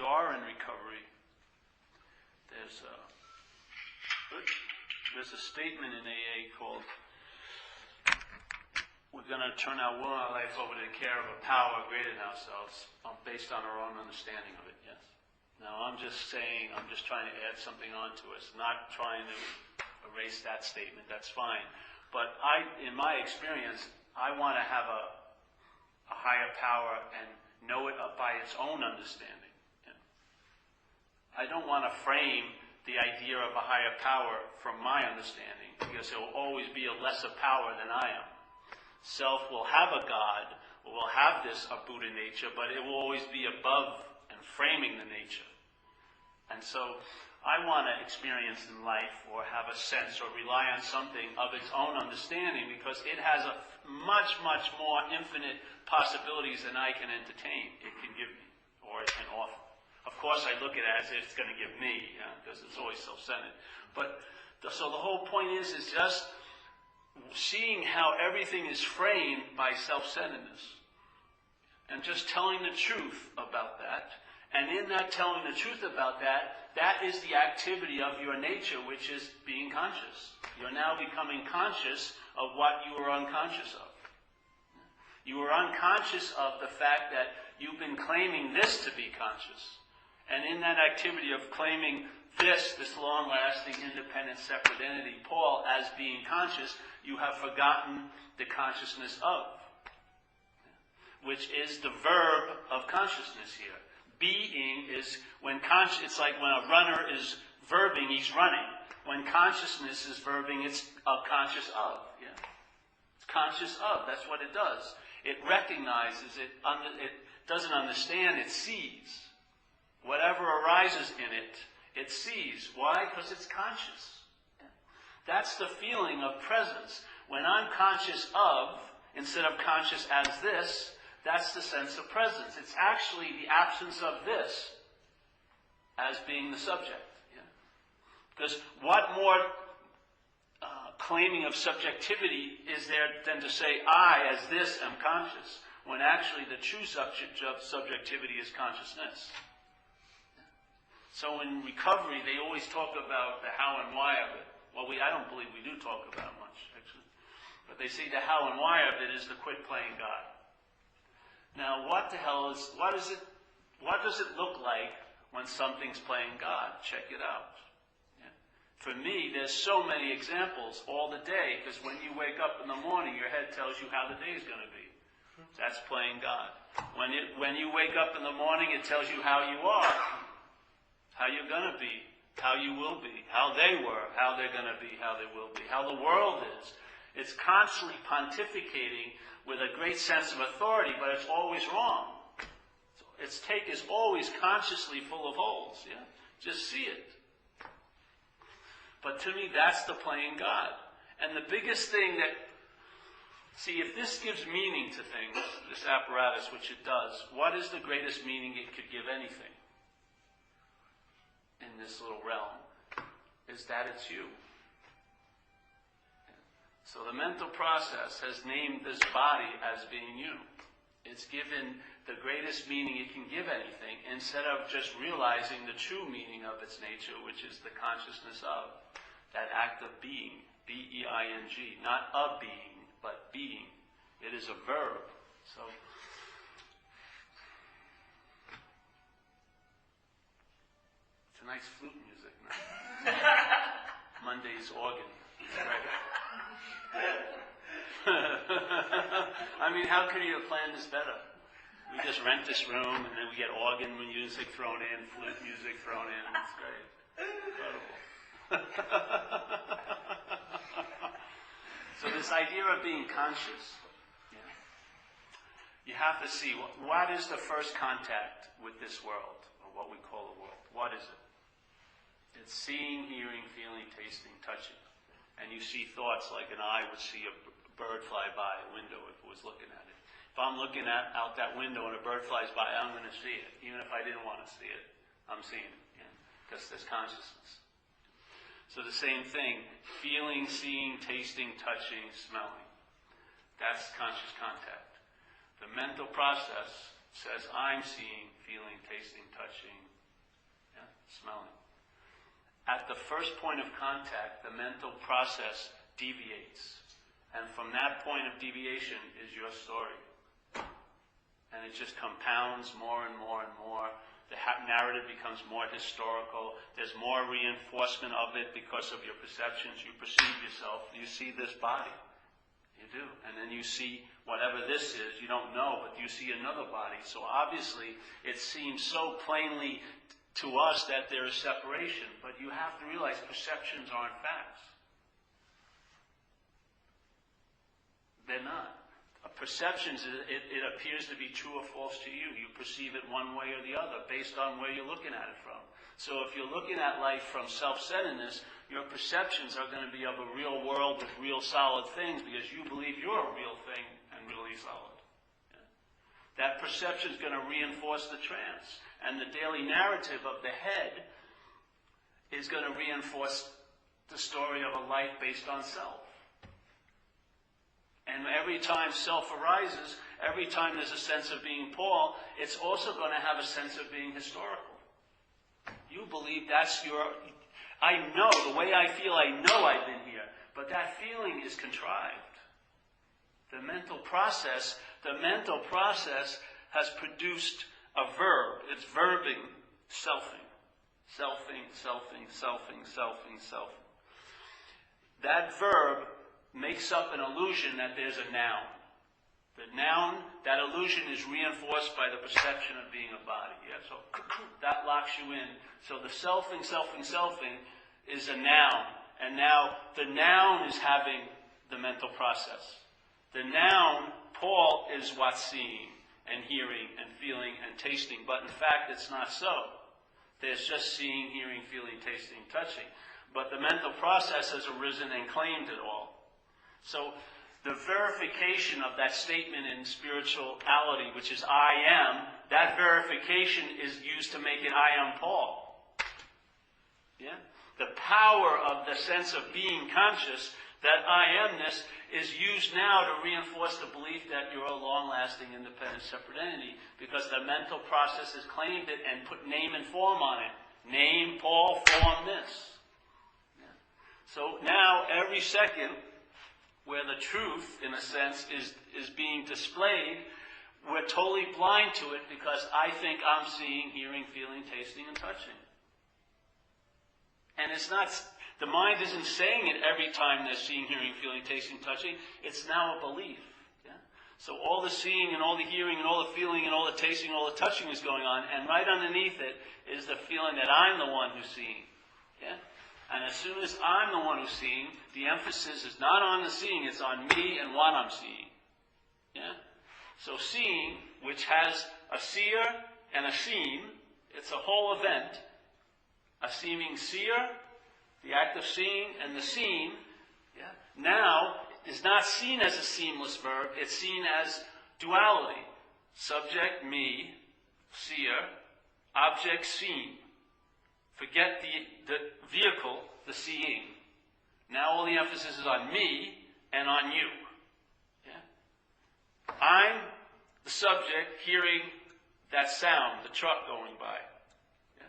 actually are in recovery, there's a statement in AA called, we're going to turn our will and our life over to the care of a power greater than ourselves, based on our own understanding of it, yes. Now I'm just trying to add something onto us, not trying to erase that statement, that's fine. But in my experience, I want to have a higher power and know it by its own understanding. Yeah. I don't want to frame the idea of a higher power from my understanding, because it will always be a lesser power than I am. Self will have a God, or will have a Buddha nature, but it will always be above and framing the nature. And so I want to experience in life, or have a sense, or rely on something of its own understanding, because it has a much, much more infinite possibilities than I can entertain. It can give me, or it can offer. Of course, I look at it as if it's going to give me, because it's always self-centered. So the whole point is just seeing how everything is framed by self-centeredness, and just telling the truth about that. And in that telling the truth about that, that is the activity of your nature, which is being conscious. You're now becoming conscious of what you were unconscious of. You were unconscious of the fact that you've been claiming this to be conscious. And in that activity of claiming this long-lasting, independent, separate entity, Paul, as being conscious, you have forgotten the consciousness of, which is the verb of consciousness here. Being is when it's like when a runner is verbing, he's running. When consciousness is verbing, it's conscious of. Yeah. It's conscious of. That's what it does. It recognizes it. It doesn't understand. It sees. Whatever arises in it, it sees. Why? Because it's conscious. Yeah. That's the feeling of presence. When I'm conscious of, instead of conscious as this, that's the sense of presence. It's actually the absence of this as being the subject. Yeah. Because what more claiming of subjectivity is there than to say, I, as this, am conscious, when actually the true subject of subjectivity is consciousness. Yeah. So in recovery, they always talk about the how and why of it. Well, I don't believe we do talk about much, actually. But they say the how and why of it is to quit playing God. Now, what does it look like when something's playing God? Check it out. Yeah. For me, there's so many examples all the day, because when you wake up in the morning, your head tells you how the day is going to be. That's playing God. When you wake up in the morning, it tells you how you are, how you're going to be, how you will be, how they were, how they're going to be, how they will be, how the world is. It's constantly pontificating with a great sense of authority, but it's always wrong. So its take is always consciously full of holes. Yeah? Just see it. But to me, that's the playing God. And the biggest thing if this gives meaning to things, this apparatus, which it does, what is the greatest meaning it could give anything in this little realm? Is that it's you. So the mental process has named this body as being you. It's given the greatest meaning it can give anything, instead of just realizing the true meaning of its nature, which is the consciousness of, that act of being, B-E-I-N-G, not a being, but being. It is a verb. So it's a nice flute music now. Monday's organ. Right? I mean, how could you have planned this better? We just rent this room, and then we get organ music thrown in, flute music thrown in. It's great. Incredible. So this idea of being conscious, you have to see, what is the first contact with this world, or what we call the world? What is it? It's seeing, hearing, feeling, tasting, touching. And you see thoughts like an eye would see a bird fly by a window if it was looking at it. If I'm looking out that window and a bird flies by, I'm going to see it. Even if I didn't want to see it, I'm seeing it. Because there's consciousness. So the same thing, feeling, seeing, tasting, touching, smelling. That's conscious contact. The mental process says, I'm seeing, feeling, tasting, touching, smelling. At the first point of contact, the mental process deviates. And from that point of deviation is your story. And it just compounds more and more and more. The narrative becomes more historical. There's more reinforcement of it because of your perceptions. You perceive yourself. You see this body. You do. And then you see whatever this is. You don't know, but you see another body. So obviously, it seems so plainly to us that there is separation. But you have to realize perceptions aren't facts. They're not. Perceptions, it appears to be true or false to you. You perceive it one way or the other based on where you're looking at it from. So if you're looking at life from self-centeredness, your perceptions are going to be of a real world with real solid things because you believe you're a real thing and really solid. Yeah? That perception is going to reinforce the trance. And the daily narrative of the head is going to reinforce the story of a life based on self. And every time self arises, every time there's a sense of being Paul, it's also going to have a sense of being historical. You believe that's I know, the way I feel, I know I've been here. But that feeling is contrived. The mental process has produced a verb. It's verbing, selfing. Selfing, selfing, selfing, selfing, selfing. That verb makes up an illusion that there's a noun. The noun, that illusion is reinforced by the perception of being a body. Yeah? So that locks you in. So the selfing, selfing, selfing is a noun. And now the noun is having the mental process. The noun, Paul, is what's seeing and hearing and feeling and tasting. But in fact, it's not so. There's just seeing, hearing, feeling, tasting, touching. But the mental process has arisen and claimed it all. So the verification of that statement in spirituality, which is I am, that verification is used to make it I am Paul. Yeah? The power of the sense of being conscious, that I amness, is used now to reinforce the belief that you're a long-lasting, independent, separate entity, because the mental process has claimed it and put name and form on it. Name, Paul, form, this. Yeah. So now, every second, where the truth, in a sense, is being displayed, we're totally blind to it because I think I'm seeing, hearing, feeling, tasting, and touching. And it's not, the mind isn't saying it every time they're seeing, hearing, feeling, tasting, touching. It's now a belief. Yeah? So all the seeing and all the hearing and all the feeling and all the tasting and all the touching is going on, and right underneath it is the feeling that I'm the one who's seeing. Yeah? And as soon as I'm the one who's seeing, the emphasis is not on the seeing, it's on me and what I'm seeing. Yeah? So seeing, which has a seer and a seem, it's a whole event. A seeming seer, the act of seeing, and the seem, yeah, now is not seen as a seamless verb, it's seen as duality. Subject, me, seer, object, seem. Forget the vehicle, the seeing. Now all the emphasis is on me and on you. Yeah? I'm the subject hearing that sound, the truck going by. Yeah?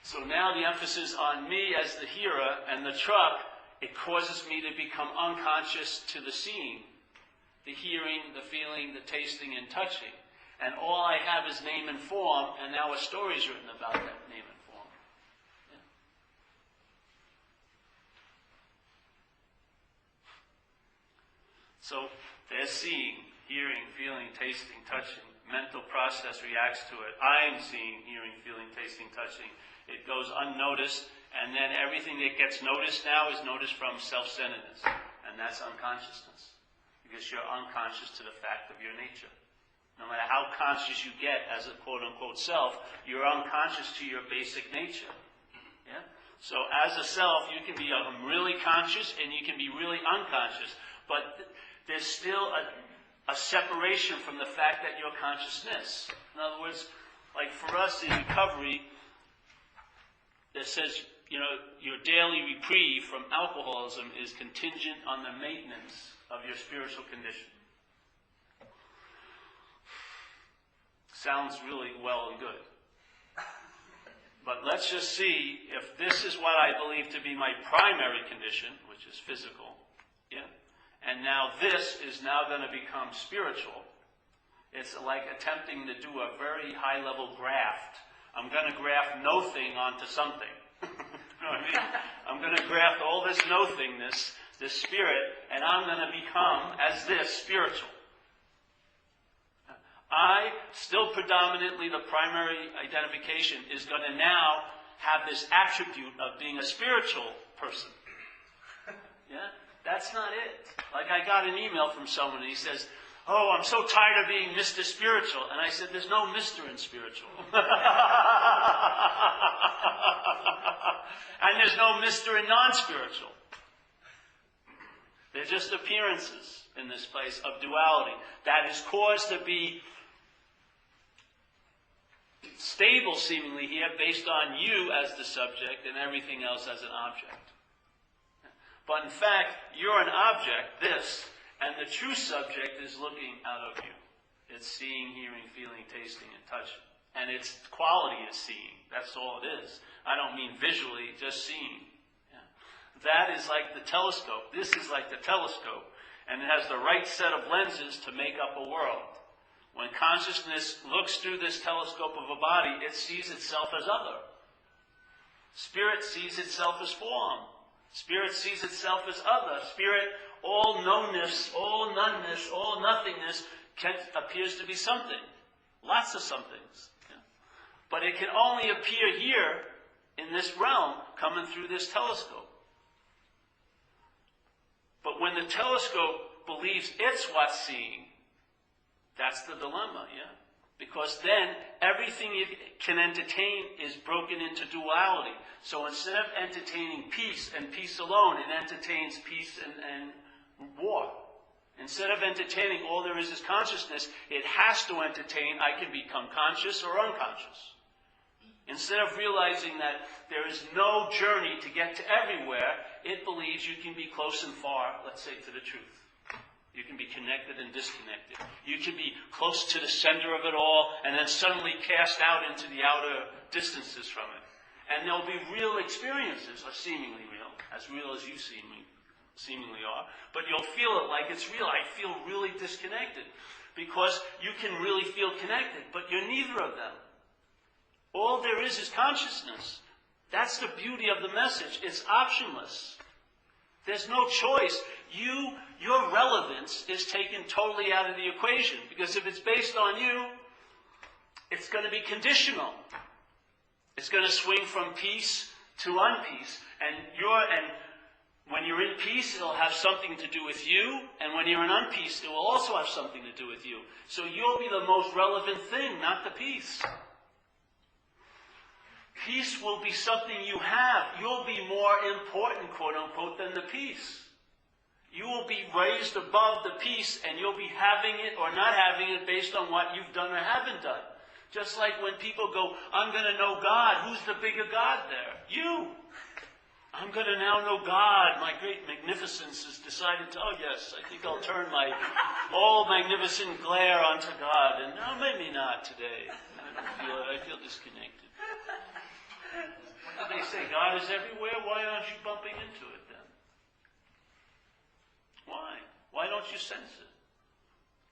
So now the emphasis on me as the hearer and the truck, it causes me to become unconscious to the seeing, the hearing, the feeling, the tasting, and touching. And all I have is name and form, and now a story is written about that name and form. Yeah. So there's seeing, hearing, feeling, tasting, touching. Mental process reacts to it. I'm seeing, hearing, feeling, tasting, touching. It goes unnoticed, and then everything that gets noticed now is noticed from self-centeredness. And that's unconsciousness. Because you're unconscious to the fact of your nature. No matter how conscious you get as a quote-unquote self, you're unconscious to your basic nature. Yeah? So as a self, you can be really conscious and you can be really unconscious. But there's still a separation from the fact that you're consciousness. In other words, like for us in recovery, it says, your daily reprieve from alcoholism is contingent on the maintenance of your spiritual condition. Sounds really well and good. But let's just see if this is what I believe to be my primary condition, which is physical, yeah? And now this is now going to become spiritual. It's like attempting to do a very high-level graft. I'm going to graft no-thing onto something. You know what I mean? I'm going to graft all this no-thingness, this spirit, and I'm going to become, as this, spiritual. I, still predominantly the primary identification, is going to now have this attribute of being a spiritual person. Yeah? That's not it. Like I got an email from someone and he says, "Oh, I'm so tired of being Mr. Spiritual." And I said, there's no Mr. in spiritual. And there's no Mr. in non-spiritual. They're just appearances in this place of duality that is caused to be stable, seemingly, here, based on you as the subject and everything else as an object. But in fact, you're an object, this, and the true subject is looking out of you. It's seeing, hearing, feeling, tasting, and touching. And its quality is seeing. That's all it is. I don't mean visually, just seeing. Yeah. That is like the telescope. This is like the telescope. And it has the right set of lenses to make up a world. When consciousness looks through this telescope of a body, it sees itself as other. Spirit sees itself as form. Spirit sees itself as other. Spirit, all knownness, all noneness, all nothingness, appears to be something. Lots of somethings. Yeah. But it can only appear here, in this realm, coming through this telescope. But when the telescope believes it's what's seeing, that's the dilemma, yeah? Because then everything you can entertain is broken into duality. So instead of entertaining peace and peace alone, it entertains peace and war. Instead of entertaining all there is consciousness, it has to entertain I can become conscious or unconscious. Instead of realizing that there is no journey to get to everywhere, it believes you can be close and far, let's say, to the truth. You can be connected and disconnected. You can be close to the center of it all and then suddenly cast out into the outer distances from it. And there'll be real experiences, or seemingly real as you seemingly are. But you'll feel it like it's real. I feel really disconnected. Because you can really feel connected, but you're neither of them. All there is consciousness. That's the beauty of the message. It's optionless. There's no choice. Your relevance is taken totally out of the equation. Because if it's based on you, it's going to be conditional. It's going to swing from peace to unpeace. And when you're in peace, it'll have something to do with you. And when you're in unpeace, it will also have something to do with you. So you'll be the most relevant thing, not the peace. Peace will be something you have. You'll be more important, quote unquote, than the peace. You will be raised above the peace, and you'll be having it or not having it based on what you've done or haven't done. Just like when people go, I'm going to know God. Who's the bigger God there? You. I'm going to now know God. My great magnificence has decided to, yes, I think I'll turn my all magnificent glare onto God. And no, maybe not today. I feel disconnected. What did they say? God is everywhere? Why aren't you bumping into it then? Why? Why don't you sense it?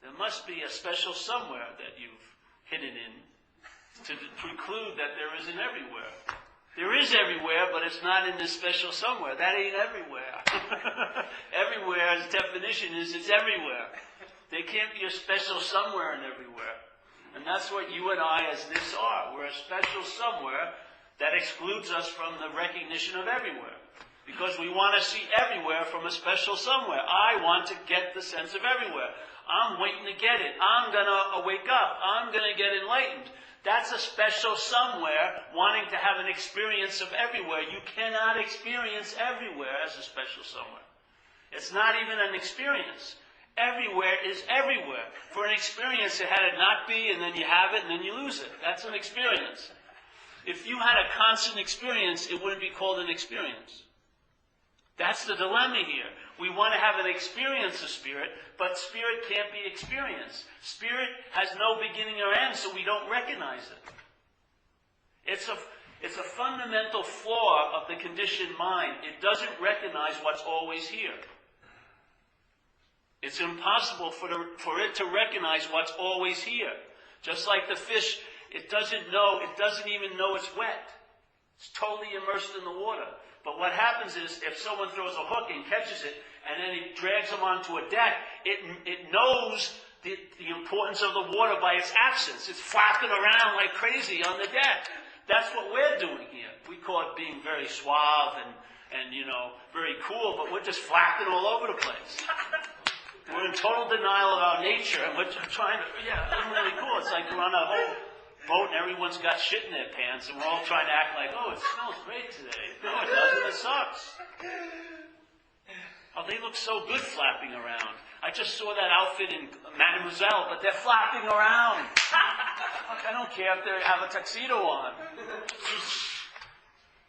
There must be a special somewhere that you've hidden in to preclude that there isn't everywhere. There is everywhere, but it's not in this special somewhere. That ain't everywhere. Everywhere's definition is it's everywhere. There can't be a special somewhere and everywhere. And that's what you and I as this are. We're a special somewhere that excludes us from the recognition of everywhere. Because we want to see everywhere from a special somewhere. I want to get the sense of everywhere. I'm waiting to get it. I'm going to wake up. I'm going to get enlightened. That's a special somewhere wanting to have an experience of everywhere. You cannot experience everywhere as a special somewhere. It's not even an experience. Everywhere is everywhere. For an experience, it had it not be, and then you have it, and then you lose it. That's an experience. If you had a constant experience, it wouldn't be called an experience. That's the dilemma here. We want to have an experience of spirit, but spirit can't be experienced. Spirit has no beginning or end, so we don't recognize it. It's a fundamental flaw of the conditioned mind. It doesn't recognize what's always here. It's impossible for it to recognize what's always here. Just like the fish, it doesn't even know it's wet. It's totally immersed in the water. But what happens is, if someone throws a hook and catches it, and then he drags them onto a deck, it knows the importance of the water by its absence. It's flapping around like crazy on the deck. That's what we're doing here. We call it being very suave and very cool, but we're just flapping all over the place. We're in total denial of our nature, and we're trying to, it's really cool. It's like we're on a whole boat and everyone's got shit in their pants, and we're all trying to act like, oh, it smells great today. No, it doesn't. It sucks. Oh, they look so good flapping around. I just saw that outfit in Mademoiselle, but they're flapping around. I don't care if they have a tuxedo on.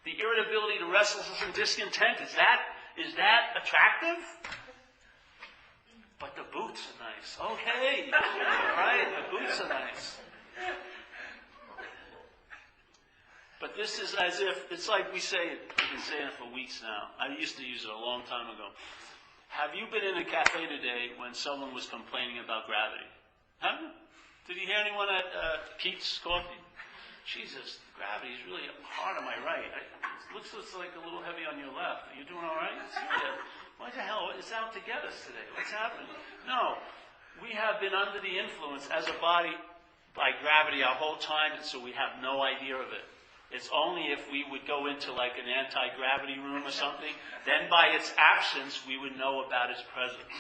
The irritability, the restlessness and discontent, is that attractive? But the boots are nice. Okay. Right, the boots are nice. But this is as if, it's like we say it, we've been saying it for weeks now. I used to use it a long time ago. Have you been in a cafe today when someone was complaining about gravity? Have you? Did you hear anyone at Pete's Coffee? Jesus, gravity is really hard on my right. It looks like a little heavy on your left. Are you doing all right? Yeah. Why the hell? It's out to get us today. What's happening? No. We have been under the influence as a body by gravity our whole time, and so we have no idea of it. It's only if we would go into like an anti-gravity room or something, then by its absence we would know about its presence.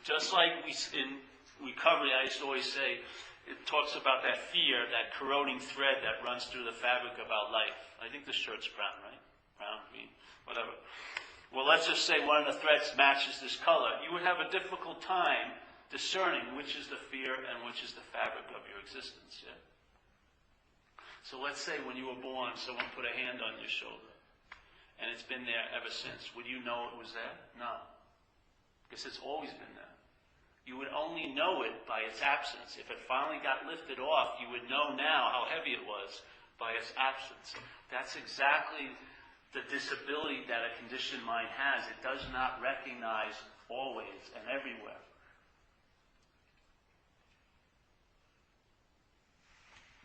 Just like in recovery, I used to always say, it talks about that fear, that corroding thread that runs through the fabric of our life. I think the shirt's brown, right? Brown, green, whatever. Well, let's just say one of the threads matches this color. You would have a difficult time discerning which is the fear and which is the fabric of your existence, yeah? So let's say when you were born, someone put a hand on your shoulder, and it's been there ever since. Would you know it was there? No. Because it's always been there. You would only know it by its absence. If it finally got lifted off, you would know now how heavy it was by its absence. That's exactly the disability that a conditioned mind has. It does not recognize always and everywhere.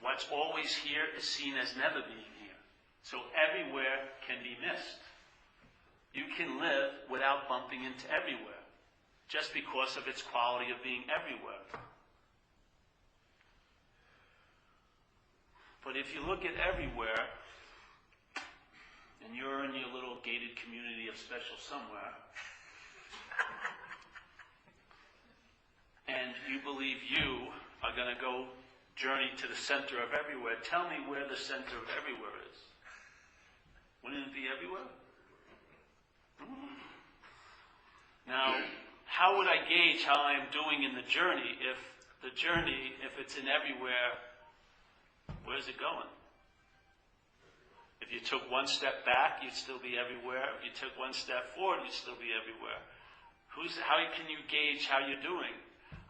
What's always here is seen as never being here. So everywhere can be missed. You can live without bumping into everywhere, just because of its quality of being everywhere. But if you look at everywhere, and you're in your little gated community of special somewhere, and you believe you are going to go journey to the center of everywhere, tell me where the center of everywhere is. Wouldn't it be everywhere? Now, how would I gauge how I am doing in the journey if it's in everywhere, where's it going? If you took one step back, you'd still be everywhere. If you took one step forward, you'd still be everywhere. How can you gauge how you're doing?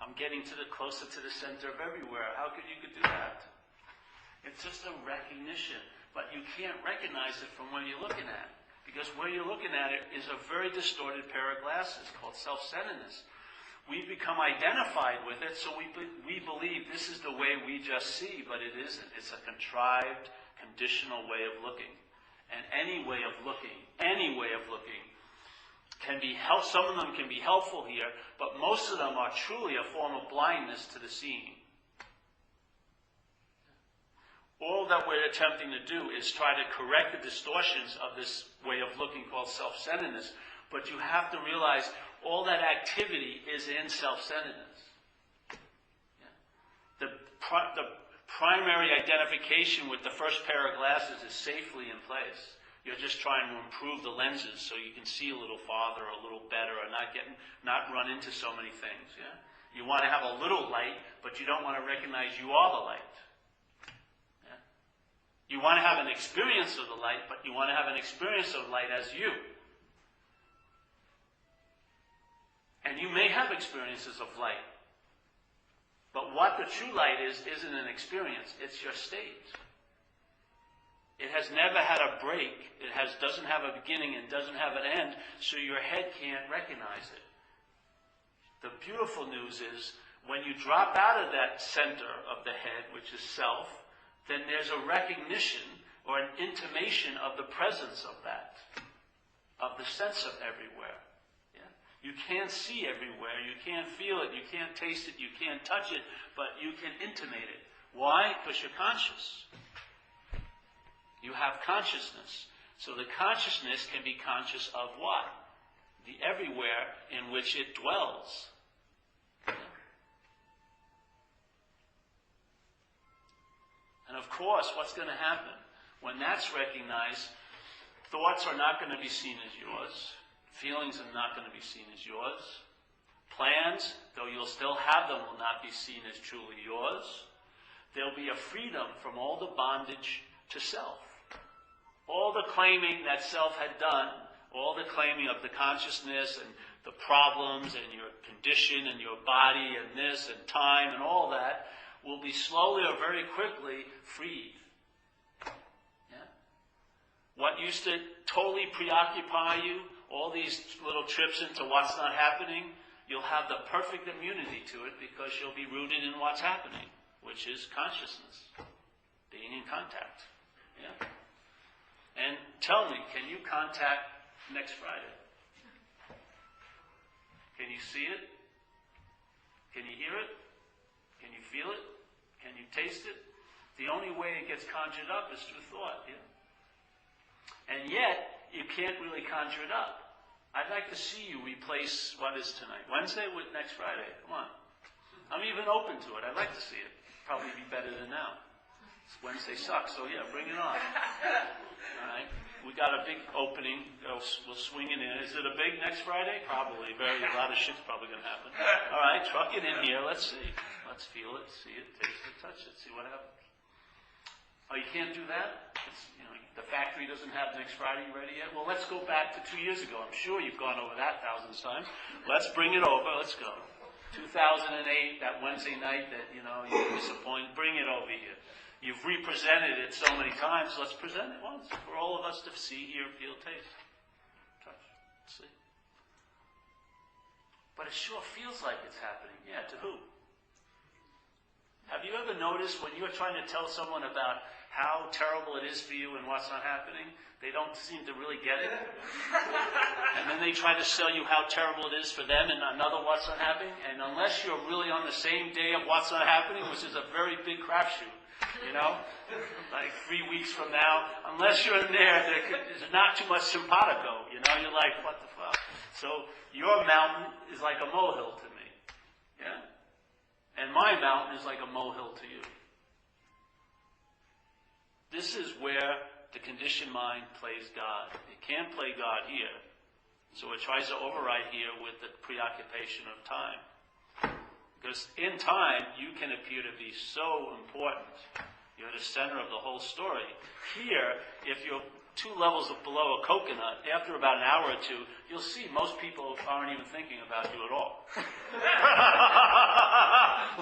I'm getting closer to the center of everywhere. How could you do that? It's just a recognition. But you can't recognize it from where you're looking at. Because where you're looking at it is a very distorted pair of glasses called self-centeredness. We've become identified with it, so we believe this is the way we just see, but it isn't. It's a contrived, conditional way of looking. And any way of looking can be some of them can be helpful here, but most of them are truly a form of blindness to the seeing. All that we're attempting to do is try to correct the distortions of this way of looking called self-centeredness, but you have to realize all that activity is in self-centeredness. The primary identification with the first pair of glasses is safely in place. You're just trying to improve the lenses so you can see a little farther or a little better or not run into so many things. Yeah? You want to have a little light, but you don't want to recognize you are the light. Yeah? You want to have an experience of the light, but you want to have an experience of light as you. And you may have experiences of light. But what the true light is, isn't an experience. It's your state. It has never had a break. It doesn't have a beginning and doesn't have an end, so your head can't recognize it. The beautiful news is, when you drop out of that center of the head, which is self, then there's a recognition or an intimation of the presence of that, of the sense of everywhere. Yeah? You can't see everywhere, you can't feel it, you can't taste it, you can't touch it, but you can intimate it. Why? Because you're conscious. You have consciousness. So the consciousness can be conscious of what? The everywhere in which it dwells. And of course, what's going to happen? When that's recognized, thoughts are not going to be seen as yours. Feelings are not going to be seen as yours. Plans, though you'll still have them, will not be seen as truly yours. There'll be a freedom from all the bondage to self. All the claiming that self had done, all the claiming of the consciousness and the problems and your condition and your body and this and time and all that, will be slowly or very quickly freed. Yeah? What used to totally preoccupy you, all these little trips into what's not happening, you'll have the perfect immunity to it because you'll be rooted in what's happening, which is consciousness, being in contact. Yeah? And tell me, can you contact next Friday? Can you see it? Can you hear it? Can you feel it? Can you taste it? The only way it gets conjured up is through thought. Yeah? And yet, you can't really conjure it up. I'd like to see you replace what is tonight. Wednesday with next Friday. Come on. I'm even open to it. I'd like to see it. Probably be better than now. Wednesday sucks, so yeah, bring it on. All right. We got a big opening. We'll swing it in. Is it a big next Friday? Probably. A lot of shit's probably going to happen. All right, truck it in here. Let's see. Let's feel it, see it, taste it, touch it, see what happens. Oh, you can't do that? The factory doesn't have next Friday ready yet? Well, let's go back to 2 years ago. I'm sure you've gone over that thousands of times. Let's bring it over. Let's go. 2008, that Wednesday night that, you're disappointed. Bring it over here. You've represented it so many times. Let's present it once for all of us to see, hear, feel, taste, touch, see. But it sure feels like it's happening. Yeah, to who? Have you ever noticed when you're trying to tell someone about how terrible it is for you and what's not happening, they don't seem to really get it? And then they try to sell you how terrible it is for them and another what's not happening. And unless you're really on the same day of what's not happening, which is a very big crapshoot, like 3 weeks from now, unless you're in there's not too much simpatico, you're like, what the fuck? So your mountain is like a molehill to me. Yeah? And my mountain is like a molehill to you. This is where the conditioned mind plays God. It can't play God here. So it tries to override here with the preoccupation of time. Because in time, you can appear to be so important. You're the center of the whole story. Here, if you're 2 levels below a coconut, after about an hour or two, you'll see most people aren't even thinking about you at all.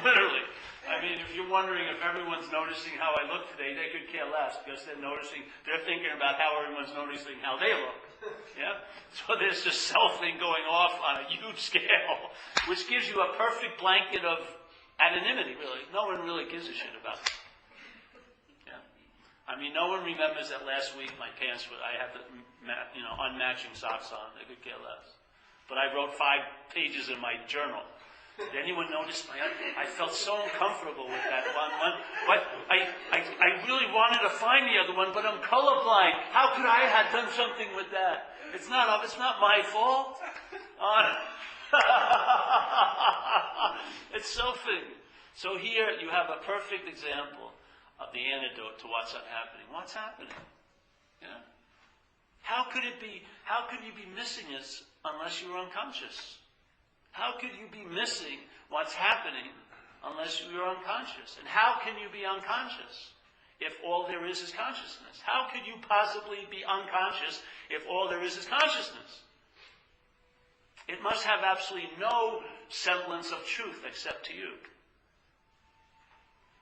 Literally. I mean, if you're wondering if everyone's noticing how I look today, they could care less because they're thinking about how everyone's noticing how they look. Yeah? So there's this self thing going off on a huge scale, which gives you a perfect blanket of anonymity, really. No one really gives a shit about it. Yeah? I mean, no one remembers that last week I had the unmatching socks on. They could care less. But I wrote 5 pages in my journal. Did anyone notice I felt so uncomfortable with that one. But I really wanted to find the other one, but I'm colorblind. How could I have done something with that? It's not my fault. It's selfing. So here you have a perfect example of the antidote to what's not happening. What's happening? Yeah. How could you be missing this unless you're unconscious? How could you be missing what's happening unless you're unconscious? And how can you be unconscious if all there is consciousness? How could you possibly be unconscious if all there is consciousness? It must have absolutely no semblance of truth except to you.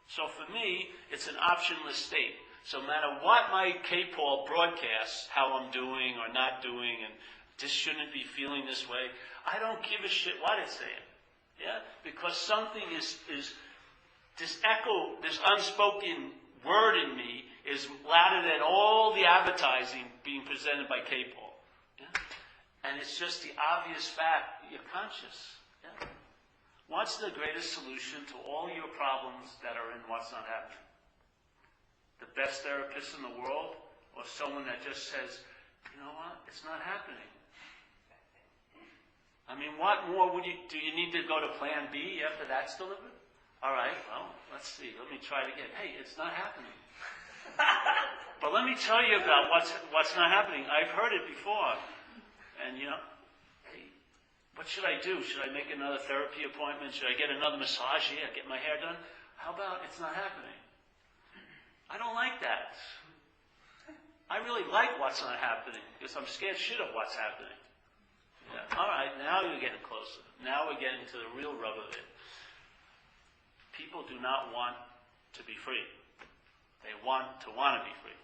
So for me, it's an optionless state. So no matter what my K-Paul broadcasts, how I'm doing or not doing, and this shouldn't be feeling this way, I don't give a shit what it's saying. Yeah? Because something is this echo, this unspoken word in me is louder than all the advertising being presented by K-Paul. Yeah? And it's just the obvious fact that you're conscious. Yeah? What's the greatest solution to all your problems that are in what's not happening? The best therapist in the world, or someone that just says, you know what, it's not happening. I mean, what more do you need to go to plan B after that's delivered? All right, well, let's see. Let me try it again. Hey, it's not happening. But let me tell you about what's not happening. I've heard it before. And, hey, what should I do? Should I make another therapy appointment? Should I get another massage here? Get my hair done? How about it's not happening? I don't like that. I really like what's not happening because I'm scared shit of what's happening. Yeah. All right, now you're getting closer. Now we're getting to the real rub of it. People do not want to be free. They want to be free.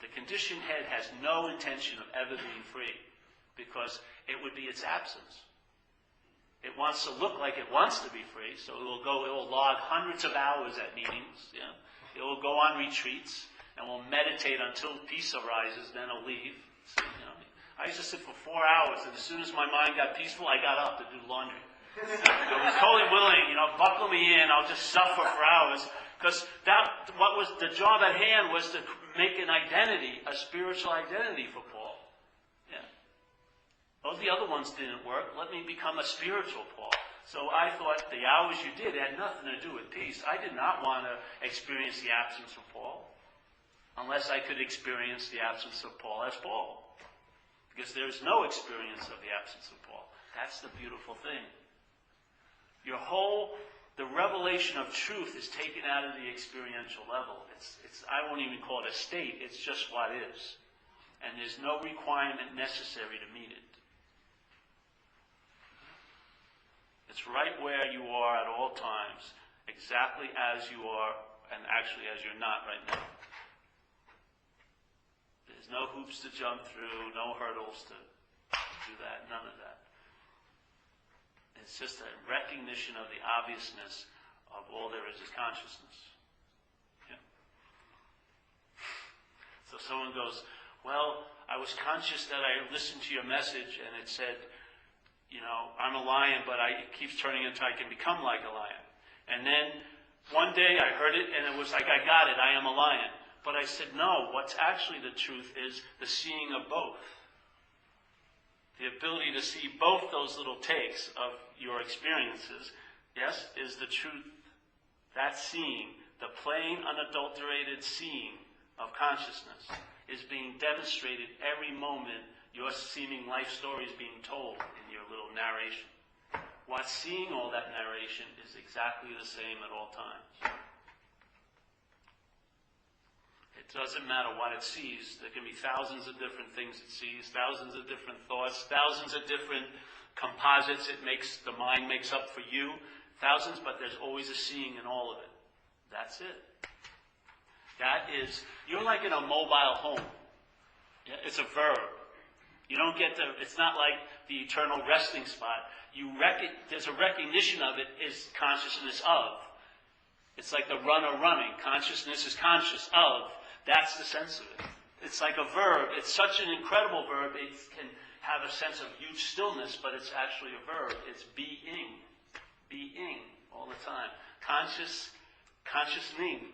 The conditioned head has no intention of ever being free because it would be its absence. It wants to look like it wants to be free, so it will log hundreds of hours at meetings. Yeah? It will go on retreats and will meditate until peace arises, then it'll leave. So, I used to sit for 4 hours, and as soon as my mind got peaceful, I got up to do laundry. I was totally willing, buckle me in, I'll just suffer for hours. Because what was the job at hand was to make an identity, a spiritual identity for Paul. Yeah. All the other ones didn't work. Let me become a spiritual Paul. So I thought the hours you did had nothing to do with peace. I did not want to experience the absence of Paul unless I could experience the absence of Paul as Paul. Because there's no experience of the absence of Paul. That's the beautiful thing. The revelation of truth is taken out of the experiential level. I won't even call it a state. It's just what is. And there's no requirement necessary to meet it. It's right where you are at all times, exactly as you are, and actually as you're not right now. There's no hoops to jump through, no hurdles to do that, none of that. It's just a recognition of the obviousness of all there is consciousness. Yeah. So someone goes, well, I was conscious that I listened to your message and it said, I'm a lion, but it keeps turning into I can become like a lion. And then one day I heard it and it was like, I got it, I am a lion. But I said, no, what's actually the truth is the seeing of both. The ability to see both those little takes of your experiences, yes, is the truth. That seeing, the plain, unadulterated seeing of consciousness, is being demonstrated every moment your seeming life story is being told in your little narration. What's seeing all that narration is exactly the same at all times. It doesn't matter what it sees. There can be thousands of different things it sees, thousands of different thoughts, thousands of different composites the mind makes up for you. Thousands, but there's always a seeing in all of it. That's it. You're like in a mobile home. Yeah, it's a verb. It's not like the eternal resting spot. There's a recognition of it is consciousness of. It's like the runner running. Consciousness is conscious of. That's the sense of it. It's like a verb. It's such an incredible verb. It can have a sense of huge stillness, but it's actually a verb. It's being. Being all the time. Consciousning.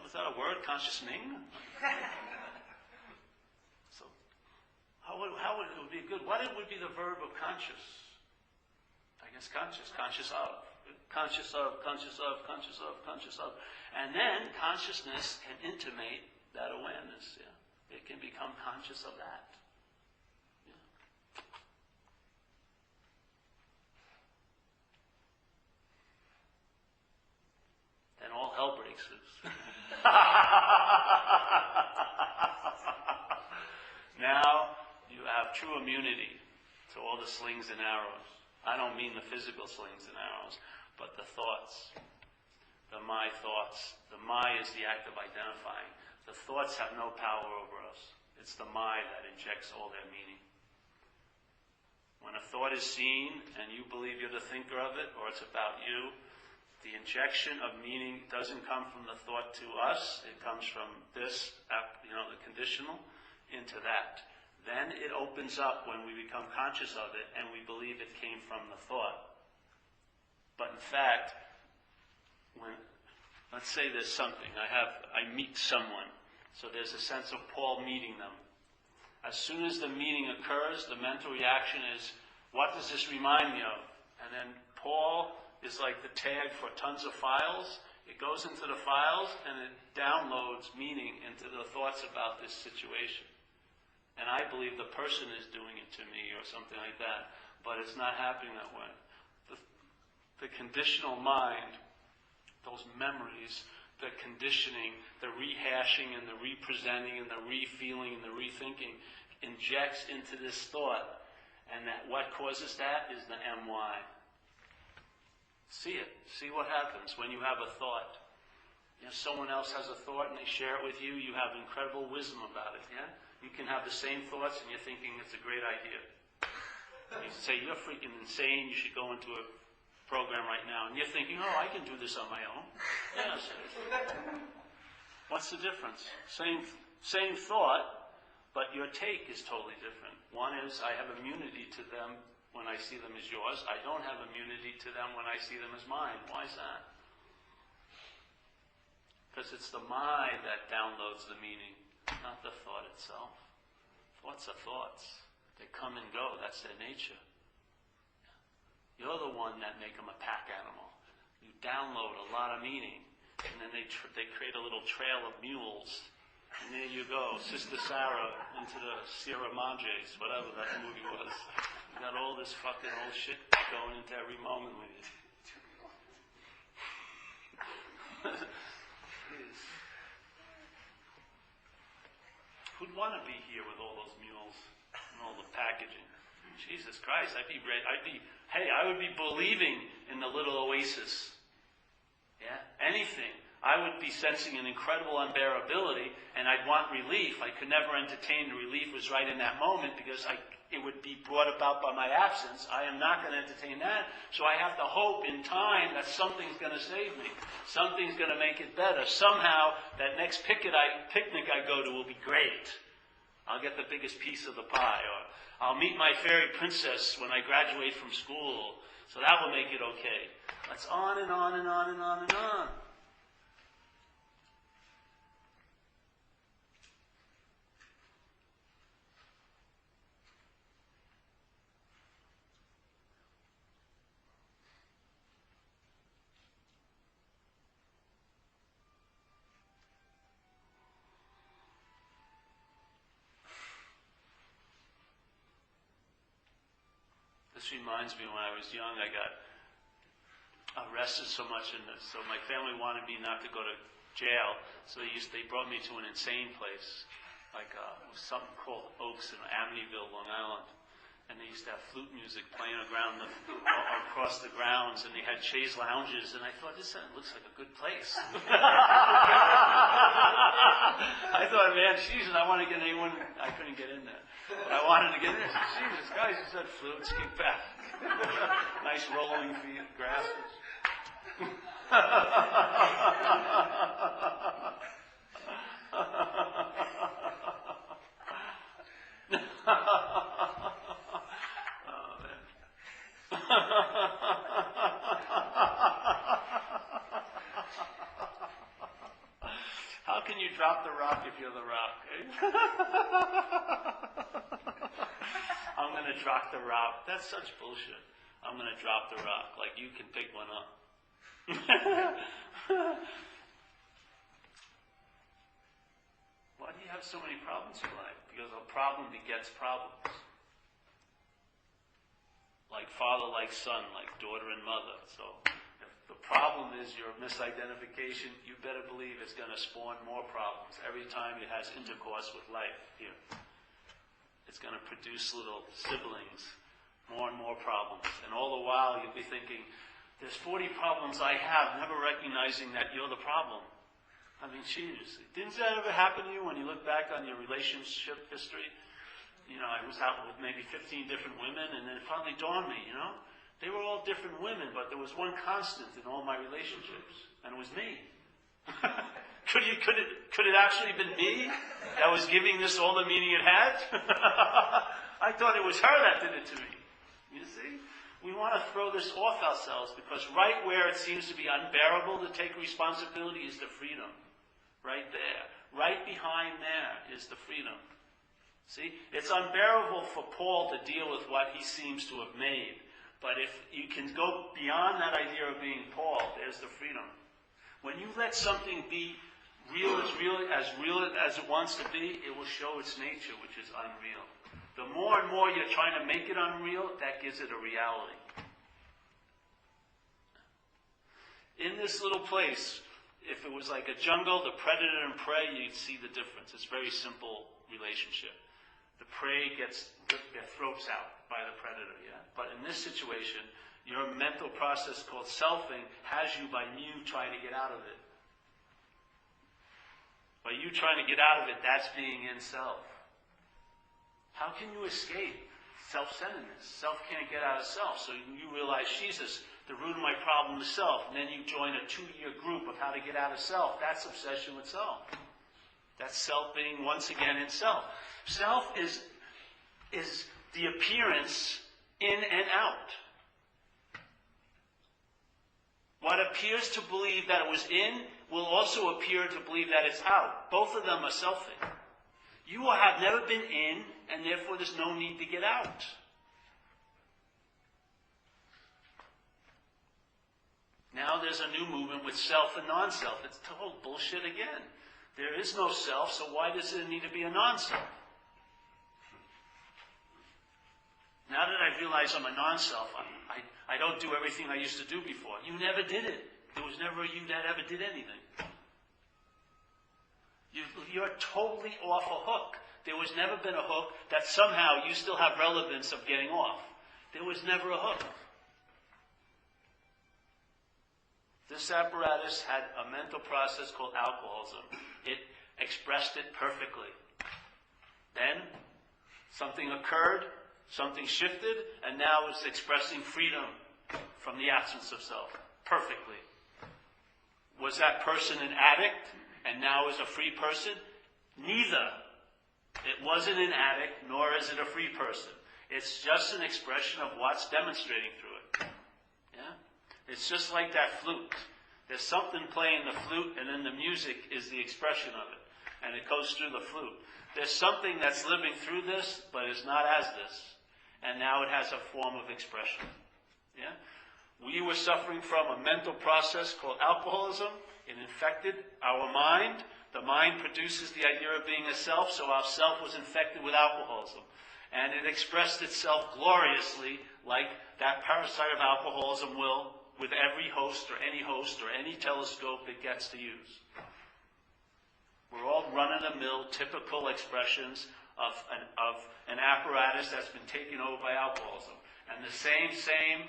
Was that a word? Consciousning? So, how would it be good? What would be the verb of conscious? I guess conscious. Conscious of. Conscious of, conscious of, conscious of, conscious of. And then consciousness can intimate that awareness. Yeah? It can become conscious of that. Yeah. Then all hell breaks loose. Now you have true immunity to all the slings and arrows. I don't mean the physical slings and arrows, but the thoughts. The my thoughts. The my is the act of identifying. The thoughts have no power over us. It's the my that injects all their meaning. When a thought is seen and you believe you're the thinker of it, or it's about you, the injection of meaning doesn't come from the thought to us. It comes from this, the conditional, into that. Then it opens up when we become conscious of it and we believe it came from the thought. But in fact, let's say there's something. I meet someone. So there's a sense of Paul meeting them. As soon as the meeting occurs, the mental reaction is, what does this remind me of? And then Paul is like the tag for tons of files. It goes into the files and it downloads meaning into the thoughts about this situation. And I believe the person is doing it to me or something like that, but it's not happening that way. The conditional mind, those memories, the conditioning, the rehashing and the representing and the re-feeling and the rethinking injects into this thought. And that what causes that is the MY. See it. See what happens when you have a thought. If someone else has a thought and they share it with you, you have incredible wisdom about it, yeah? You can have the same thoughts and you're thinking it's a great idea. You say, you're freaking insane, you should go into a program right now. And you're thinking, oh, I can do this on my own. Yes. What's the difference? Same thought, but your take is totally different. One is, I have immunity to them when I see them as yours. I don't have immunity to them when I see them as mine. Why is that? Because it's the my that downloads the meaning, not the thought itself. Thoughts are thoughts. They come and go. That's their nature. You're the one that make them a pack animal. You download a lot of meaning, and then they create a little trail of mules. And there you go, Sister Sarah into the Sierra Madres, whatever that movie was. You got all this fucking old shit going into every moment with you. Who'd want to be here with all those mules and all the packaging? Jesus Christ, I would be believing in the little oasis. Yeah, anything. I would be sensing an incredible unbearability, and I'd want relief. I could never entertain the relief was right in that moment because it would be brought about by my absence. I am not going to entertain that, so I have to hope in time that something's going to save me. Something's going to make it better. Somehow, that next picnic I go to will be great. I'll get the biggest piece of the pie, or I'll meet my fairy princess when I graduate from school, so that will make it okay. That's on and on and on and on and on. This reminds me when I was young, I got arrested so much, so my family wanted me not to go to jail, so they brought me to an insane place, like something called Oaks in Amityville, Long Island. And they used to have flute music playing across the grounds, and they had chaise lounges, and I thought, this looks like a good place. I thought, man, Jesus, I want to get anyone. I couldn't get in there. But I wanted to get in there. Jesus, guys, you said flutes, kick back. Nice rolling feet, grasses. How can you drop the rock if you're the rock? I'm going to drop the rock. That's such bullshit. I'm going to drop the rock. Like you can pick one up. Why do you have so many problems in life? Because a problem begets problems. Like father, like son, like daughter and mother. So if the problem is your misidentification, you better believe it's going to spawn more problems every time it has intercourse with life here. it's going to produce little siblings, more and more problems. And all the while you'll be thinking, there's 40 problems I have, never recognizing that you're the problem. I mean, seriously. Didn't that ever happen to you when you look back on your relationship history? You know, I was out with maybe 15 different women, and then it finally dawned me, you know, they were all different women, but there was one constant in all my relationships, and it was me. Could it actually been me that was giving this all the meaning it had? I thought it was her that did it to me. You see? We want to throw this off ourselves because right where it seems to be unbearable to take responsibility is the freedom. Right there. Right behind there is the freedom. See? It's unbearable for Paul to deal with what he seems to have made. But if you can go beyond that idea of being Paul, there's the freedom. When you let something be real as it wants to be, it will show its nature, which is unreal. The more and more you're trying to make it unreal, that gives it a reality. In this little place, if it was like a jungle, the predator and prey, you'd see the difference. It's a very simple relationship. The prey gets their throats out by the predator, yeah? But in this situation, your mental process called selfing has you by you trying to get out of it. By you trying to get out of it, that's being in self. How can you escape self-centeredness? Self can't get out of self. So you realize, Jesus, the root of my problem is self. And then you join a 2-year group of how to get out of self. That's obsession with self. That's self being once again in self. Self is the appearance in and out. What appears to believe that it was in will also appear to believe that it's out. Both of them are selfing. You have never been in, and therefore there's no need to get out. Now there's a new movement with self and non-self. It's total bullshit again. There is no self, so why does there need to be a non-self? Now that I realize I'm a non-self, I don't do everything I used to do before. You never did it. There was never a you that ever did anything. You're totally off a hook. There was never been a hook that somehow you still have relevance of getting off. There was never a hook. This apparatus had a mental process called alcoholism. It expressed it perfectly. Then something occurred, something shifted, and now it's expressing freedom from the absence of self perfectly. Was that person an addict and now is a free person? Neither. It wasn't an addict, nor is it a free person. It's just an expression of what's demonstrating through it. Yeah? It's just like that flute. There's something playing the flute, and then the music is the expression of it. And it goes through the flute. There's something that's living through this, but is not as this. And now it has a form of expression. Yeah? We were suffering from a mental process called alcoholism. It infected our mind. The mind produces the idea of being a self, so our self was infected with alcoholism. And it expressed itself gloriously like that parasite of alcoholism will with every host or any telescope it gets to use. We're all run-of-the-mill, typical expressions of an apparatus that's been taken over by alcoholism. And the same,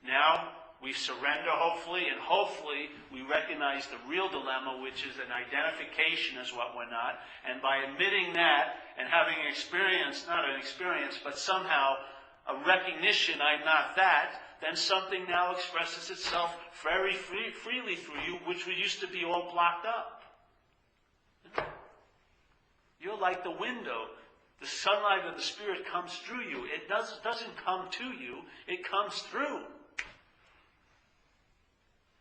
now we surrender, hopefully, and hopefully we recognize the real dilemma, which is an identification as what we're not. And by admitting that and having an experience, not an experience, but somehow a recognition, I'm not that, then something now expresses itself very freely through you, which used to be all blocked up. You're like the window. The sunlight of the Spirit comes through you. It doesn't come to you. It comes through.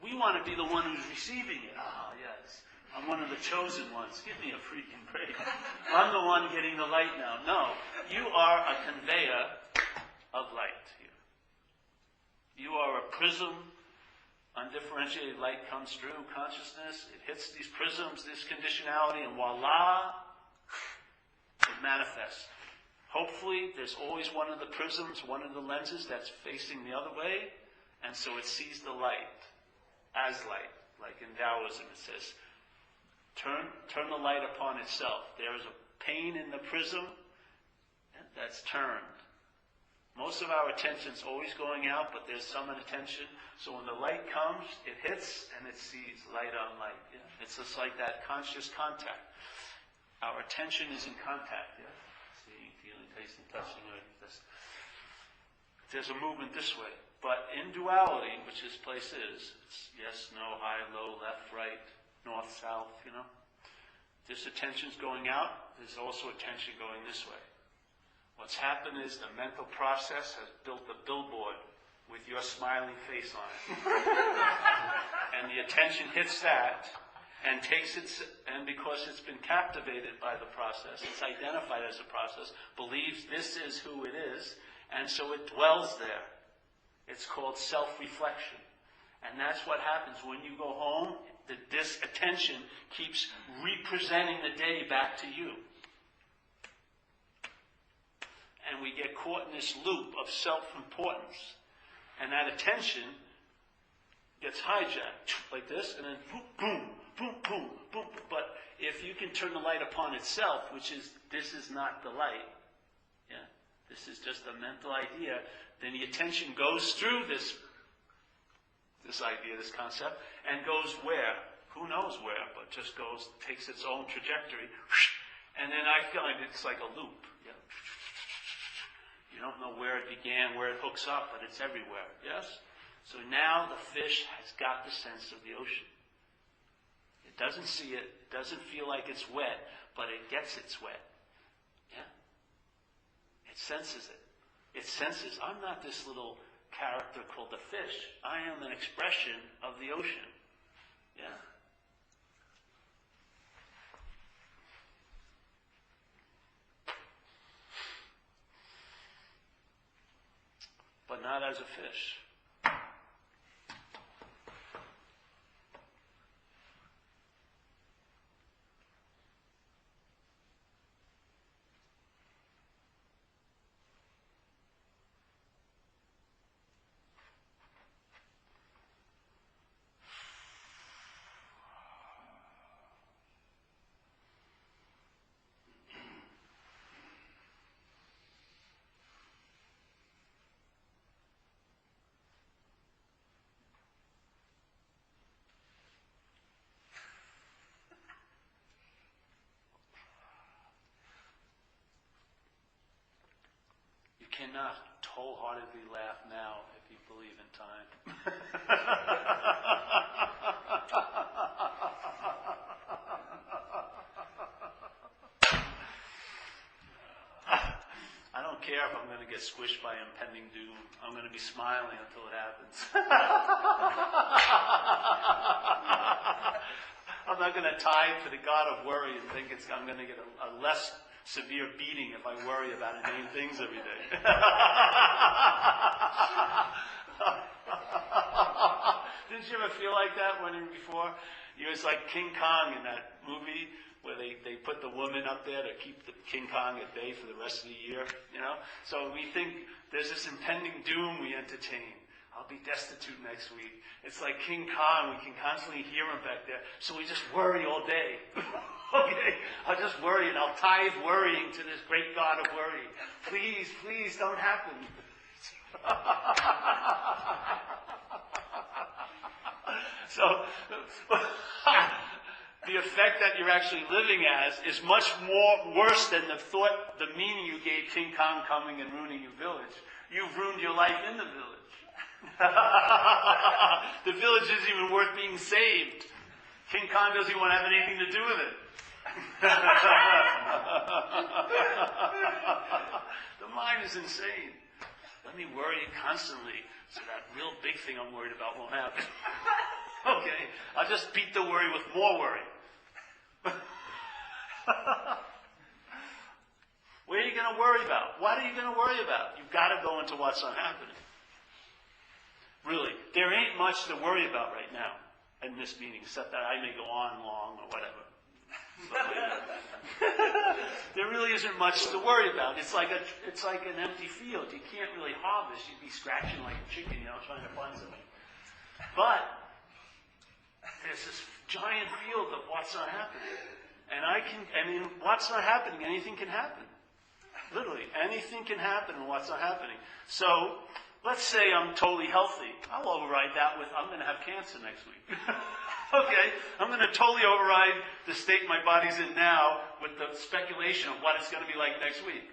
We want to be the one who's receiving it. Ah, yes. I'm one of the chosen ones. Give me a freaking break. I'm the one getting the light now. No. You are a conveyor of light here. You are a prism. Undifferentiated light comes through consciousness. It hits these prisms, this conditionality, and voila, it manifests. Hopefully, there's always one of the prisms, one of the lenses that's facing the other way, and so it sees the light as light. Like in Taoism, it says, turn the light upon itself. There is a pain in the prism, that's turned. Most of our attention's always going out, but there's some attention. So when the light comes, it hits and it sees light on light. Yeah? It's just like that conscious contact. Our attention is in contact. Yeah? Seeing, feeling, tasting, touching. There's a movement this way. But in duality, which this place is, it's yes, no, high, low, left, right, north, south, This attention's going out. There's also attention going this way. What's happened is the mental process has built a billboard with your smiling face on it. And the attention hits that and and because it's been captivated by the process, it's identified as a process, believes this is who it is, and so it dwells there. It's called self-reflection. And that's what happens when you go home. This attention keeps representing the day back to you. And we get caught in this loop of self-importance. And that attention gets hijacked like this, and then boom, boom, boom, boom, boom. But if you can turn the light upon itself, which is, this is not the light, this is just a mental idea, then the attention goes through this idea, this concept, and goes where? Who knows where, but just takes its own trajectory. And then I feel like it's like a loop. You don't know where it began, where it hooks up, but it's everywhere. Yes? So now the fish has got the sense of the ocean. It doesn't see it, doesn't feel like it's wet, but it gets it's wet. Yeah? It senses it. It senses, I'm not this little character called the fish. I am an expression of the ocean. Yeah? But not as a fish. You cannot wholeheartedly laugh now if you believe in time. I don't care if I'm going to get squished by impending doom. I'm going to be smiling until it happens. I'm not going to tie to the God of worry and think I'm going to get a less severe beating if I worry about inane things every day. Didn't you ever feel like that before? It was like King Kong in that movie where they put the woman up there to keep the King Kong at bay for the rest of the year, So we think there's this impending doom we entertain. I'll be destitute next week. It's like King Kong. We can constantly hear him back there. So we just worry all day. Okay, I'll just worry and I'll tithe worrying to this great God of worry. Please, please don't happen. So, the effect that you're actually living as is much worse than the meaning you gave King Kong coming and ruining your village. You've ruined your life in the village. The village isn't even worth being saved. King Kong doesn't even want to have anything to do with it. The mind is insane. Let me worry constantly so that real big thing I'm worried about won't happen. Okay, I'll just beat the worry with more worry. What are you going to worry about? What are you going to worry about? You've got to go into what's not happening. Really, there ain't much to worry about right now in this meeting, except that I may go on long or whatever. There really isn't much to worry about. It's like an empty field. You can't really harvest. You'd be scratching like a chicken, trying to find something. But there's this giant field of what's not happening. And what's not happening, anything can happen. Literally, anything can happen in what's not happening. So, let's say I'm totally healthy. I'll override that with, I'm going to have cancer next week. Okay? I'm going to totally override the state my body's in now with the speculation of what it's going to be like next week.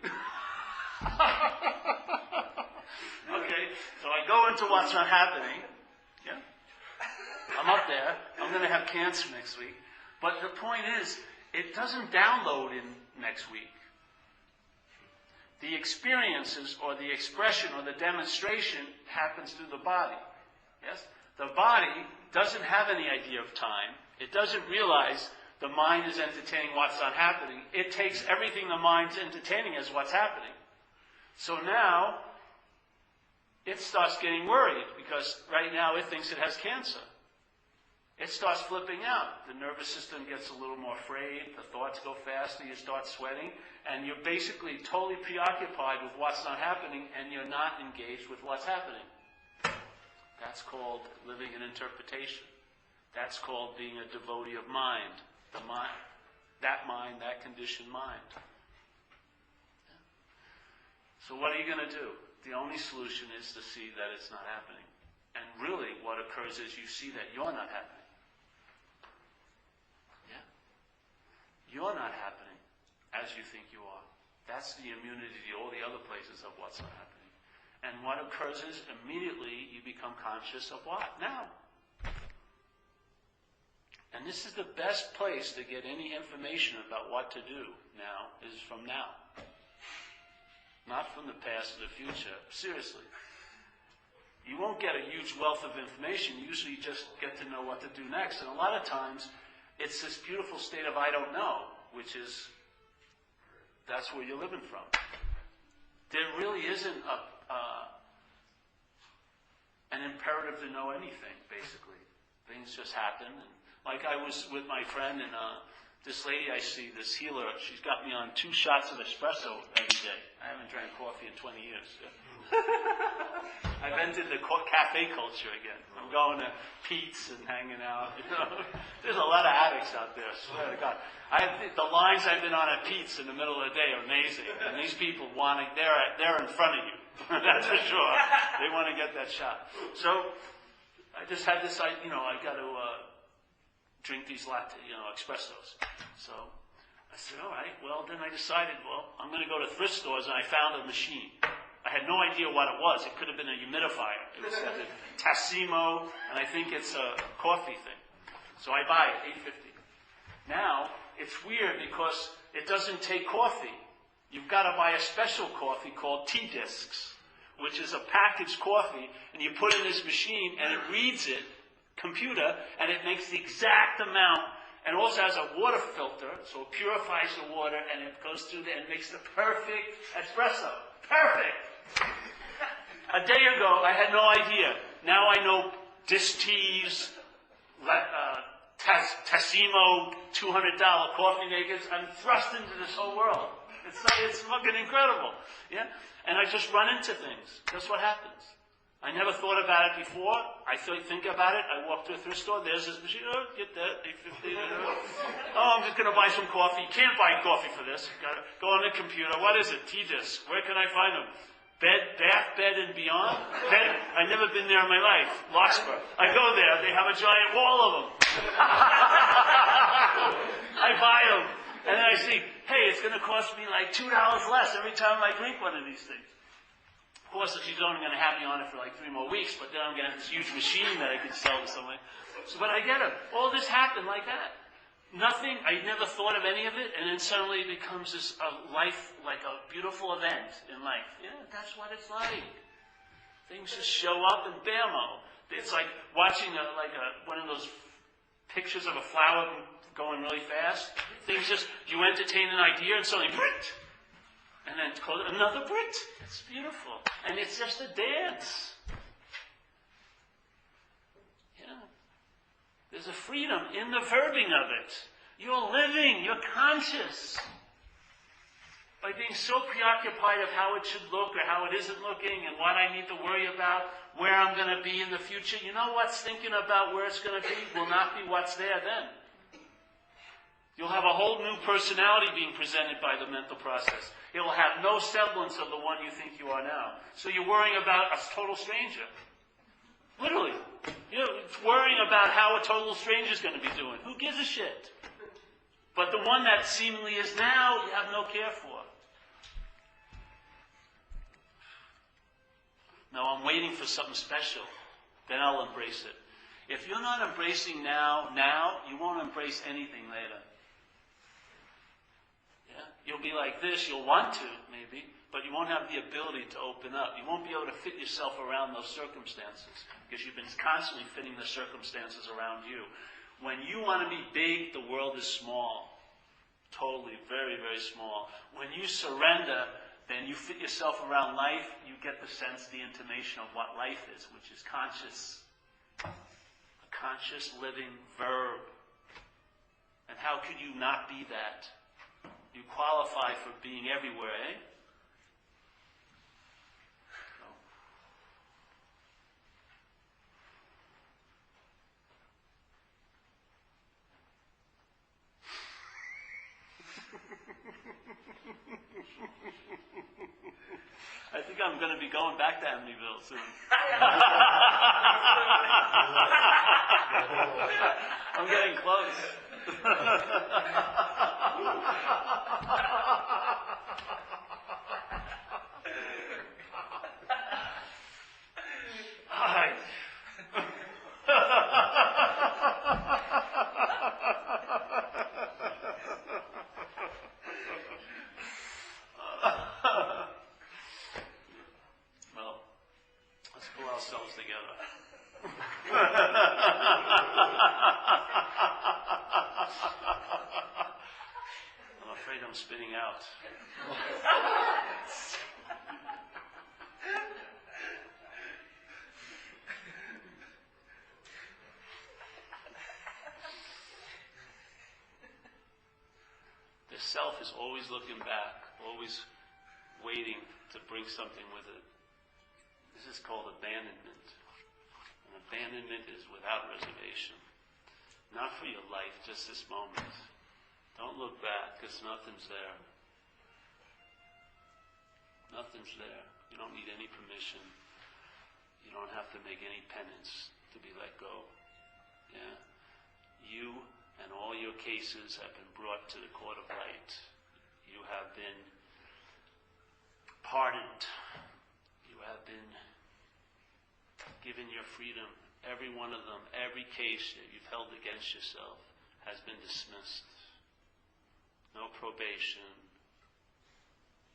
Okay? So I go into what's not happening. Yeah? I'm up there. I'm going to have cancer next week. But the point is, it doesn't download in next week. The experiences or the expression or the demonstration happens through the body. Yes? The body doesn't have any idea of time. It doesn't realize the mind is entertaining what's not happening. It takes everything the mind's entertaining as what's happening. So now, it starts getting worried because right now it thinks it has cancer. It starts flipping out. The nervous system gets a little more frayed. The thoughts go faster. You start sweating. And you're basically totally preoccupied with what's not happening, and you're not engaged with what's happening. That's called living in interpretation. That's called being a devotee of mind. The mind, that conditioned mind. So what are you going to do? The only solution is to see that it's not happening. And really what occurs is you see that you're not happening. Yeah? You're not happening as you think you are. That's the immunity to all the other places of what's not happening. And what occurs is immediately you become conscious of what? Now. And this is the best place to get any information about what to do now, is from now. Not from the past or the future. Seriously. You won't get a huge wealth of information. You usually just get to know what to do next. And a lot of times, it's this beautiful state of I don't know, which is, that's where you're living from. There really isn't an imperative to know anything, basically. Things just happen. And like I was with my friend, and this lady I see, this healer, she's got me on 2 shots of espresso every day. I haven't drank coffee in 20 years. I've entered the cafe culture again. I'm going to Pete's and hanging out. You know? There's a lot of addicts out there, I swear to God. The lines I've been on at Pete's in the middle of the day are amazing. And these people they're in front of you. That's for sure. They want to get that shot. So I just had this, I got to drink these espressos. So I said, all right, well, then I decided, I'm going to go to thrift stores, and I found a machine. I had no idea what it was. It could have been a humidifier. It was a Tassimo, and I think it's a coffee thing. So I buy it, $8.50. Now, it's weird because it doesn't take coffee. You've got to buy a special coffee called tea discs, which is a packaged coffee, and you put in this machine, and it reads it, computer, and it makes the exact amount, and also has a water filter, so it purifies the water, and it goes through there and makes the perfect espresso. Perfect! A day ago, I had no idea. Now I know Distees, Tassimo, $200 coffee makers. I'm thrust into this whole world. It's fucking incredible. Yeah? And I just run into things. That's what happens. I never thought about it before. I think about it. I walk to a thrift store. There's this machine. Oh, get that. $8.50. Oh, I'm just going to buy some coffee. You can't buy coffee for this. Got to go on the computer. What is it? T-disc. Where can I find them? Bath, Bed, and Beyond? I've never been there in my life. Larkspur. I go there. They have a giant wall of them. I buy them. And then I see, hey, it's going to cost me like $2 less every time I drink one of these things. Of course, she's only going to have me on it for like 3 more weeks, but then I'm going to have this huge machine that I could sell to somebody. So, but I get it. All this happened like that. Nothing, I never thought of any of it, and then suddenly it becomes this life, like a beautiful event in life. Yeah, that's what it's like. Things just show up and bam-o. It's like watching one of those pictures of a flower going really fast. Things just, you entertain an idea and suddenly, Brit! And then another Brit. It's beautiful. And it's just a dance. There's a freedom in the verbing of it. You're living, you're conscious. By being so preoccupied of how it should look or how it isn't looking and what I need to worry about, where I'm going to be in the future, you know what's thinking about where it's going to be will not be what's there then. You'll have a whole new personality being presented by the mental process. It will have no semblance of the one you think you are now. So you're worrying about a total stranger. Literally. You're worrying about how a total stranger is going to be doing. Who gives a shit? But the one that seemingly is now, you have no care for. No, I'm waiting for something special. Then I'll embrace it. If you're not embracing now, you won't embrace anything later. Yeah? You'll be like this, you'll want to, maybe, but you won't have the ability to open up. You won't be able to fit yourself around those circumstances because you've been constantly fitting the circumstances around you. When you want to be big, the world is small. Totally, very, very small. When you surrender, then you fit yourself around life, you get the sense, the intimation of what life is, which is conscious. A conscious living verb. And how could you not be that? You qualify for being everywhere, eh? I think I'm going to be going back to Amityville soon. I'm getting close. Hi. Well, let's pull ourselves together. I'm afraid I'm spitting out. The self is always looking back, always waiting to bring something with it. This is called abandonment. And abandonment is without reservation. Not for your life, just this moment. Don't look back, because nothing's there. Nothing's there. You don't need any permission. You don't have to make any penance to be let go. Yeah? You and all your cases have been brought to the court of light. You have been pardoned. You have been given your freedom. Every one of them, every case that you've held against yourself has been dismissed. No probation,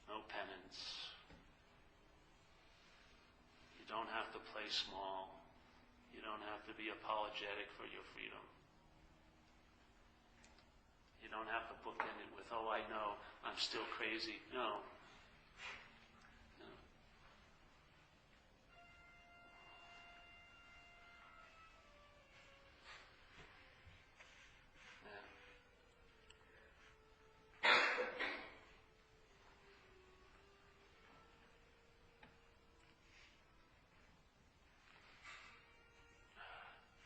no penance. You don't have to play small. You don't have to be apologetic for your freedom. You don't have to bookend it with, oh, I know, I'm still crazy. No. No. Yeah.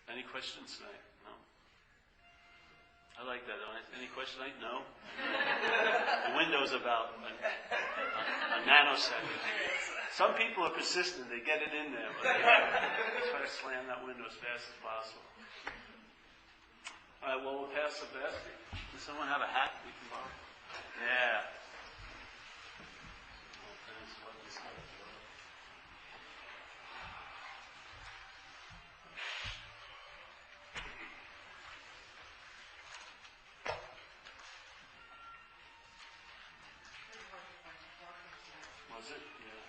Any questions tonight? No. I like that. Any questions tonight? No. The window's about a nanosecond. Some people are persistent. They get it in there. But they try to slam that window as fast as possible. All right, well, we'll pass the basket. Does someone have a hat we can borrow? Yeah. Was it? Yeah.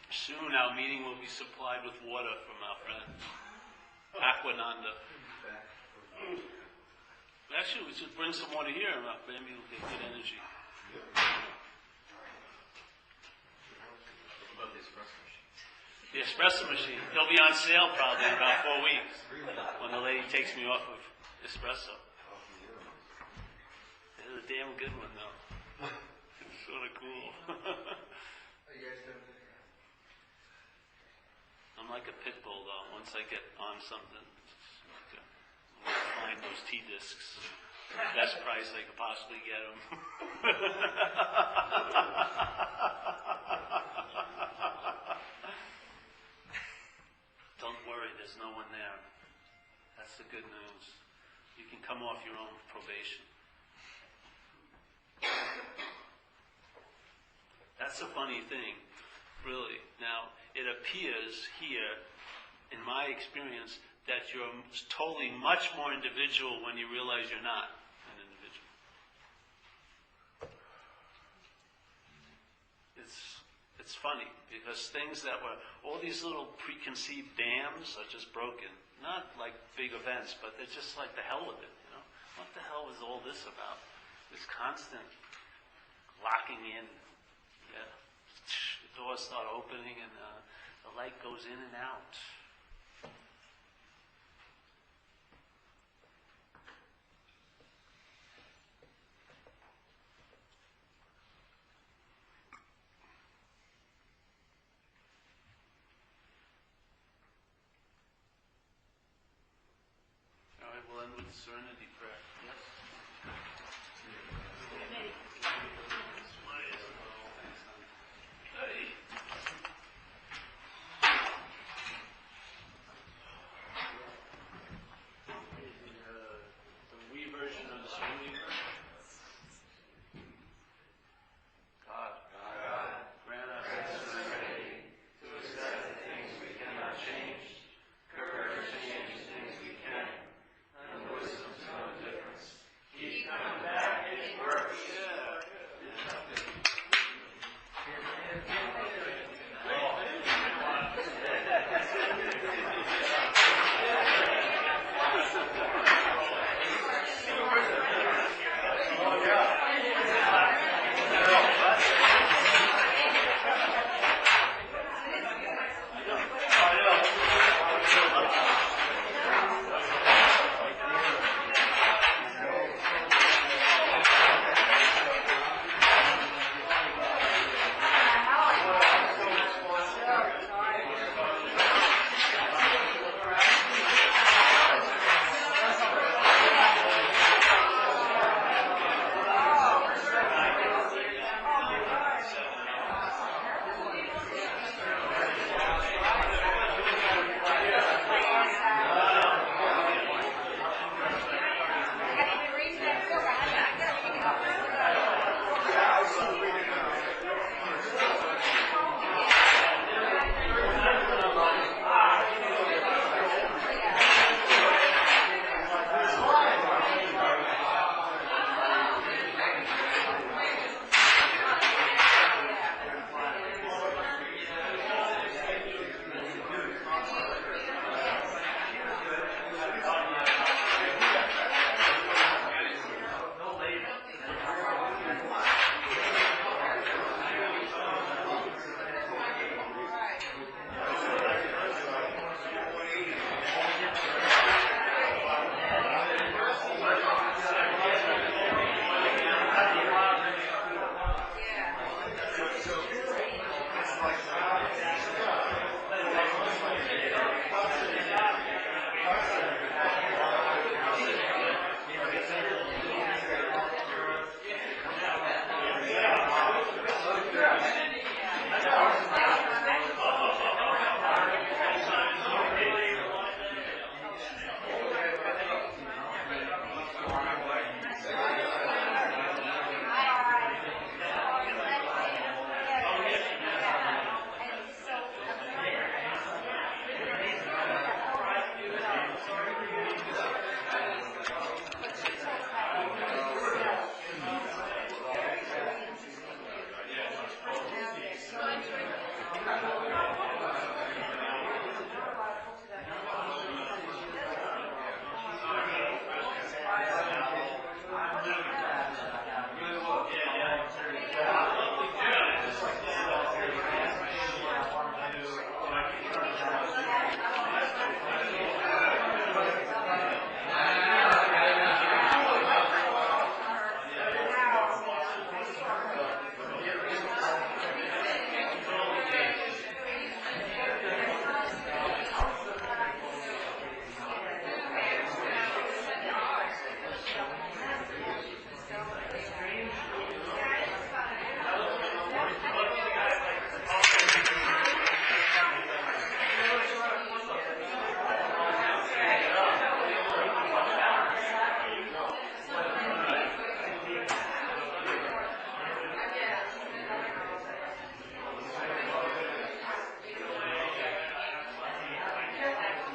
Soon our meeting will be supplied with water from our friend Aquananda. Actually, we should bring some water here, and maybe we'll get good energy. The espresso machine. It'll be on sale probably in about 4 weeks when the lady takes me off of espresso. a damn good one, though. It's sort of cool. I'm like a pit bull, though. Once I get on something, I'm find those T-discs. Best price I could possibly get them. Don't worry, there's no one there. That's the good news. You can come off your own probation. That's a funny thing, really. Now, it appears here, in my experience, that you're totally much more individual when you realize you're not an individual. It's funny, because things that were, all these little preconceived dams are just broken. Not like big events, but they're just like the hell with it, you know? What the hell is all this about? This constant locking in. Yeah. The doors start opening and the light goes in and out. All right, we'll end with serenity prayer. Yes? The we version of the serenity prayer. God, grant us the serenity to accept the things we cannot change, courage to change things we can, and wisdom to know the difference. Keep coming back.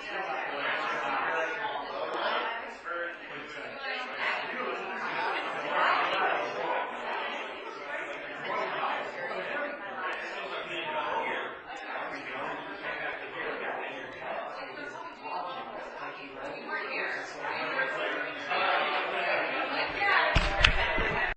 still